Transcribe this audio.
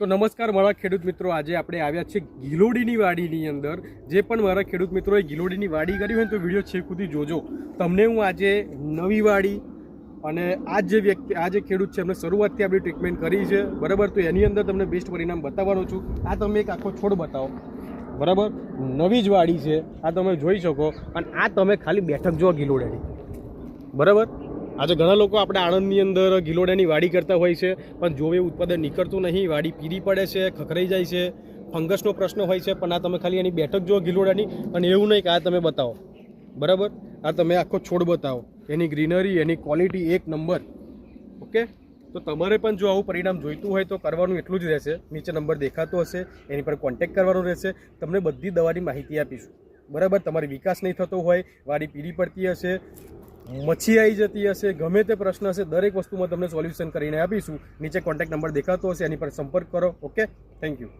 તો નમસ્કાર મારા ખેડૂત મિત્રો, આજે આપણે આવ્યા છે ગિલોડીની વાડીની અંદર. જે પણ મારા ખેડૂત મિત્રોએ ગિલોડીની વાડી કરી હોય ને તો વિડીયો છેક સુધી જોજો. તમને હું આજે નવી વાડી અને આ જે ખેડૂત છે એમને શરૂઆતથી આપણી ટ્રીટમેન્ટ કરી છે, બરાબર. તો એની અંદર તમને બેસ્ટ પરિણામ બતાવવાનો છું. આ તમે એક આખો છોડ બતાવો, બરાબર. નવી જ વાડી છે, આ તમે જોઈ શકો. અને આ તમે ખાલી બેઠક જો ગિલોડાની, બરાબર. આજે ઘણા લોકો આપણે આણંદની અંદર ગિલોડાની વાડી કરતા હોય છે, પણ જો એ ઉત્પાદન નીકળતું નહીં, વાડી પીળી પડે છે, ખખરાઈ જાય છે, ફંગસનો પ્રશ્ન હોય છે. પણ આ તમે ખાલી એની બેઠક જો ગિલોડાની, અને એવું નહીં કે આ તમે બતાવો, બરાબર. આ તમે આખો છોડ બતાવો, એની ગ્રીનરી, એની ક્વોલિટી એક નંબર. ઓકે, તો તમારે પણ જો આવું પરિણામ જોઈતું હોય તો કરવાનું એટલું જ રહેશે. નીચે નંબર દેખાતો હશે, એની પર કોન્ટેક્ટ કરવાનો રહેશે. તમને બધી દવાની માહિતી આપીશું, બરાબર. તમારે વિકાસ નહીં થતો હોય, વાડી પીળી પડતી હશે, મચ્છી આવી જતી હશે, ગમે તે પ્રશ્ન હશે, દરેક વસ્તુમાં તમને સોલ્યુશન કરીને આપીશું. નીચે કોન્ટેક્ટ નંબર દેખાતો હશે, એની પર સંપર્ક કરો. Okay, thank you.